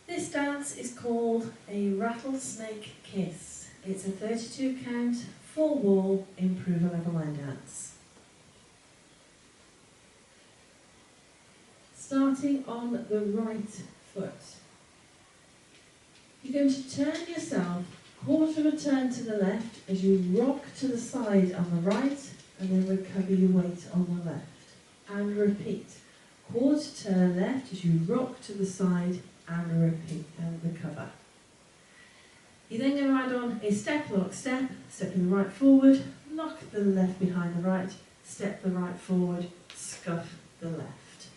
This dance is called a Rattlesnake Kiss. It's a 32 count, 4-wall improver level line dance. Starting on the right foot. You're going to turn yourself quarter of a turn to the left as you rock to the side on the right and then recover your weight on the left. And repeat. Quarter turn left as you rock to the side and repeat and recover. You're then going to add on a step, lock, step, stepping the right forward, lock the left behind the right, step the right forward, scuff the left.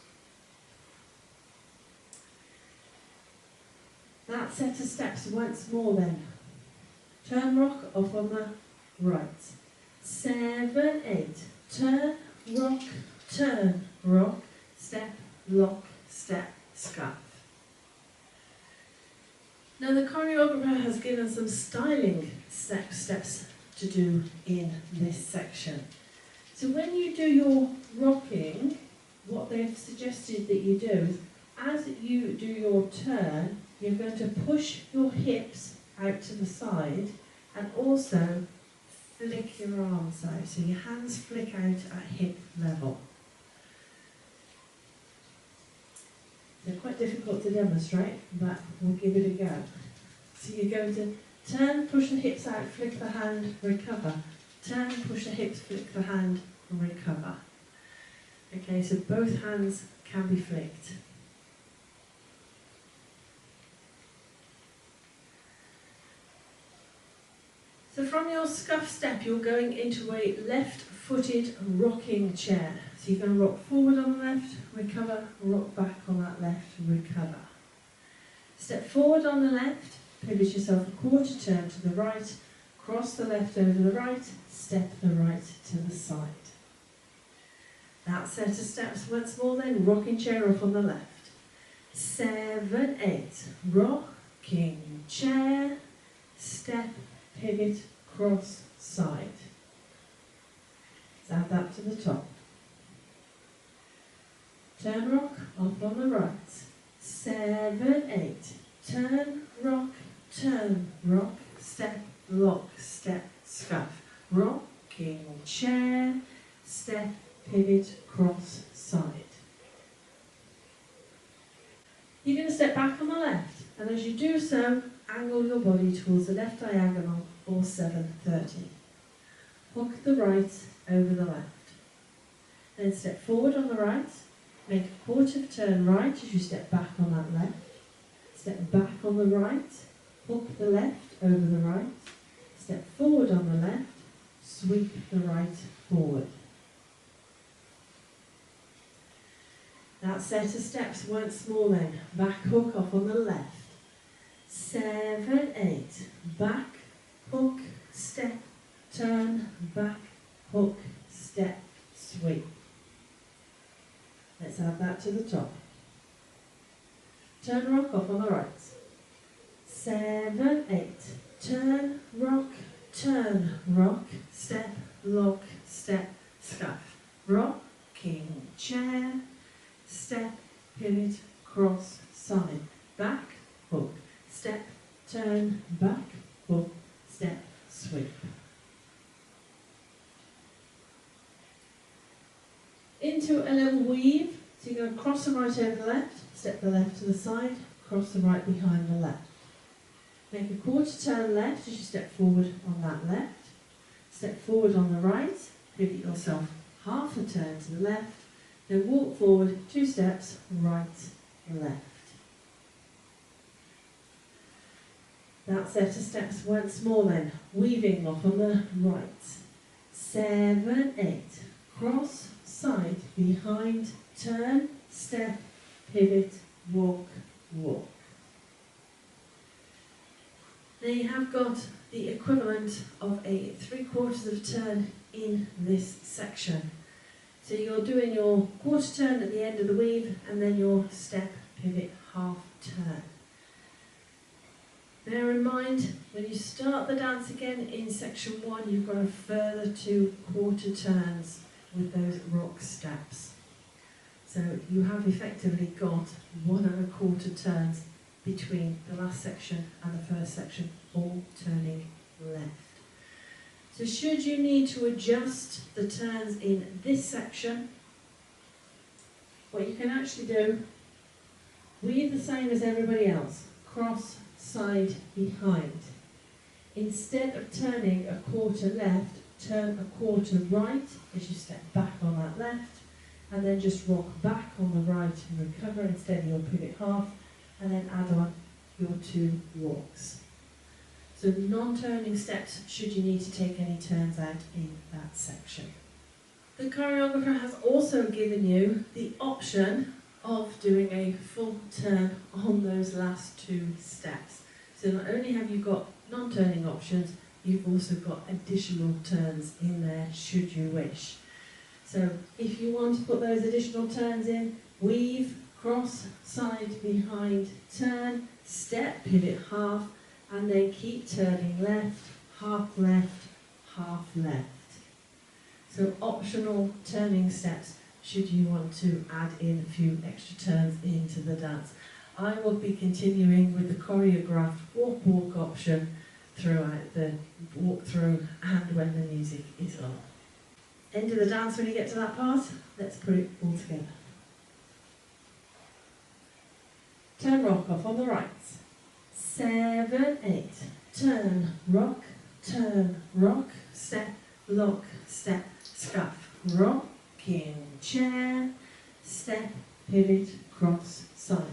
That set of steps once more then. Turn, rock, off on the right. 7, 8. Turn, rock, step, lock, step, scuff. Now the choreographer has given some styling steps to do in this section. So when you do your rocking, what they've suggested that you do is, as you do your turn, you're going to push your hips out to the side and also flick your arms out. So your hands flick out at hip level. They're quite difficult to demonstrate, but we'll give it a go. So you're going to turn, push the hips out, flick the hand, recover. Turn, push the hips, flick the hand, and recover. Okay, so both hands can be flicked. So from your scuff step, you're going into a left-footed rocking chair. So you're going to rock forward on the left, recover, rock back on that left, recover. Step forward on the left, pivot yourself a quarter turn to the right, cross the left over the right, step the right to the side. That set of steps once more then, rocking chair up on the left. 7, 8, rocking chair, step, pivot, cross, side. Let's add that to the top. Turn, rock, off on the right. 7, 8. Turn, rock, step, lock, step, scuff. Rocking chair, step, pivot, cross, side. You're going to step back on the left, and as you do so, angle your body towards the left diagonal or 7:30. Hook the right over the left. Then step forward on the right, make a quarter turn right as you step back on that left. Step back on the right, hook the left over the right, step forward on the left, sweep the right forward. That set of steps once more then. Back hook off on the left. 7, 8. Back, hook, step, turn, back, hook, step, sweep. Let's add that to the top. Turn, rock off on the right. 7, 8. Turn, rock, step, lock, step, scuff. Rocking chair, step, pivot, cross, side. Back, hook, step, turn, back, hook, step, sweep. Into a little weave. So you're going to cross the right over the left, step the left to the side, cross the right behind the left. Make a quarter turn left as you step forward on that left. Step forward on the right, pivot yourself half a turn to the left, then walk forward 2 steps, right, left. That set of steps once more then, weaving off on the right. 7, 8, cross, side, behind, turn, step, pivot, walk, walk. Now you have got the equivalent of a 3/4 of a turn in this section. So you're doing your quarter turn at the end of the weave and then your step, pivot, half turn. Bear in mind, when you start the dance again in section 1, you've got a further 2 quarter turns with those rock steps. So you have effectively got 1 1/4 turns between the last section and the first section, all turning left. So should you need to adjust the turns in this section, what you can actually do, weave the same as everybody else, cross, side, behind. Instead of turning a quarter left, turn a quarter right as you step back on that left, and then just rock back on the right and recover instead of your pivot half, and then add on your 2 walks. So non-turning steps should you need to take any turns out in that section. The choreographer has also given you the option of doing a full turn on those last 2 steps. So not only have you got non-turning options, you've also got additional turns in there should you wish. So if you want to put those additional turns in, weave, cross, side, behind, turn, step, pivot half, and then keep turning left, half left, half left. So optional turning steps should you want to add in a few extra turns into the dance. I will be continuing with the choreographed walk-walk option throughout the walkthrough and when the music is on. End of the dance when you get to that part. Let's put it all together. Turn rock off on the right. 7, 8. Turn rock, step, lock, step, scuff, rocking chair, step, pivot, cross, side,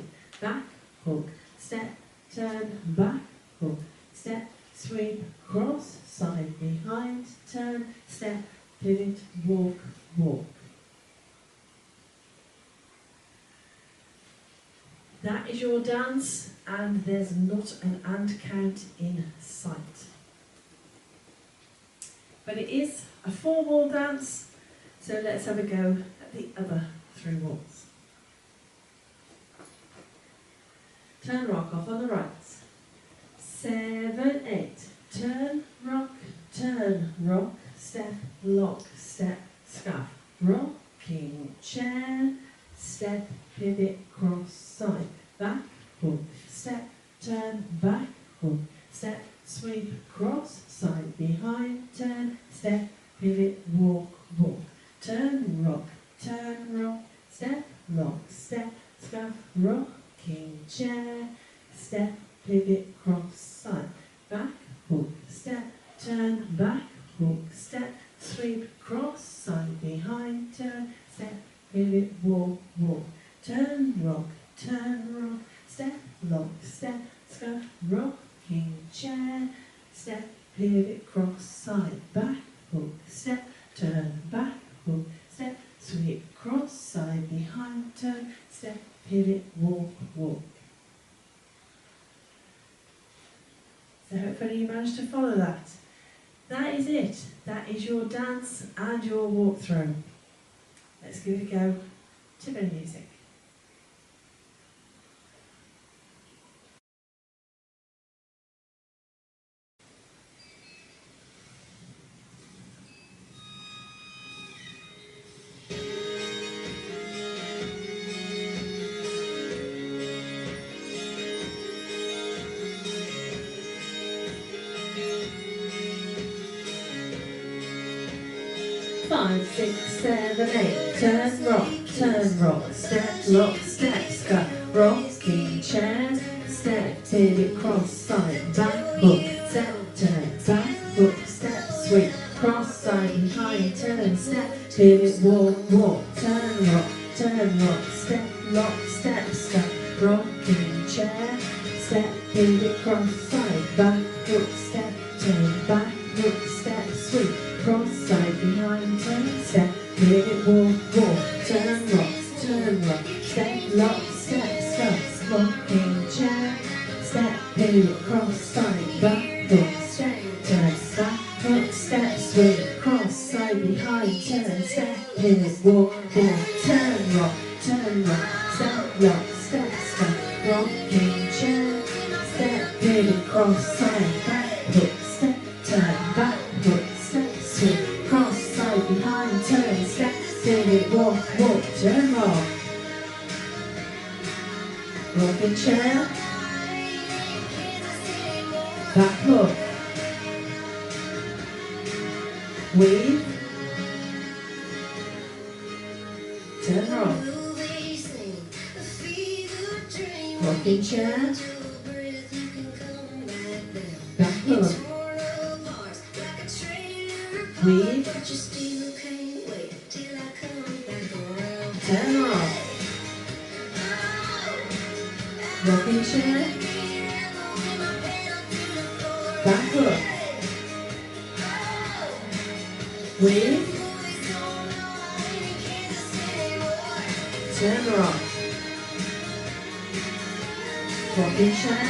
back, hook, step, turn, back, hook, step, sweep, cross, side, behind, turn, step, pivot, walk, walk. That is your dance, and there's not an and count in sight. But it is a 4-wall dance, so let's have a go at the other 3 walls. Turn rock off on the right. 7, 8. Turn rock, step, lock, step, scuff, rocking chair, step, pivot, cross, side, back, hook, step, turn, back, hook, step, sweep, cross, side, behind, turn, step, pivot, walk, walk, turn, rock, step, lock, step, scuff, rocking chair, step, pivot, cross, side, back, hook, step, turn, back, hook, step, sweep, cross, side, behind, turn, step, pivot, walk, walk, turn, rock, step, lock, step, scuff, rocking chair, step, pivot, cross, side, back, hook, step, turn, back, hook, step, sweep, cross, side, behind, turn, step, pivot, walk, walk. So hopefully you managed to follow that. That is it. That is your dance and your walkthrough. Let's give it a go to the music. Five, 6, 7, 8. Turn rock, step, lock, step, scuff, rocking chair, step, pivot, cross, side, back, hook, step, turn, back, hook, step, sweep, cross, side, behind, turn, step, pivot, walk, walk, turn rock, step, lock, step, scuff, rocking chair, step, pivot, cross, side, back, hook, step, turn, back, hook, step, sweep, cross, side, behind, turn, step, pivot, walk, walk, turn rock, step, lock, step, scuff, rocking chair, step, pivot, cross, side, back, hook, step, turn, back, hook, step, sweep, cross, side, behind, turn, step, pivot, walk, walk, turn rock, step, lock, step, scuff, rocking chair, step, pivot, cross, side, back, hook, step, turn, back, hook, step, sweep, cross, side, behind, turn, step, pivot, walk, walk, turn rock. Rocking chair, back hook, weave, turn rock, rocking chair, back hook, weave, turn rock, rocking chair, back hook, weave, turn rock, rocking chair,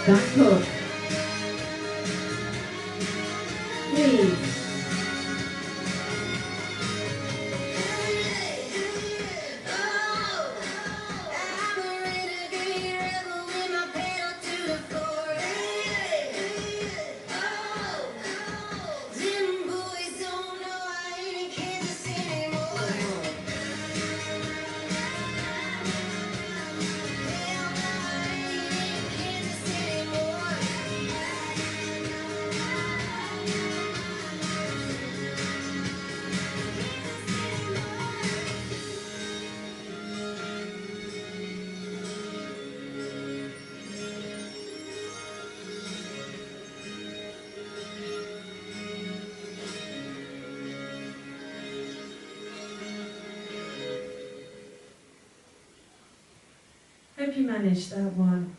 back hook, weave, Hope you managed that one.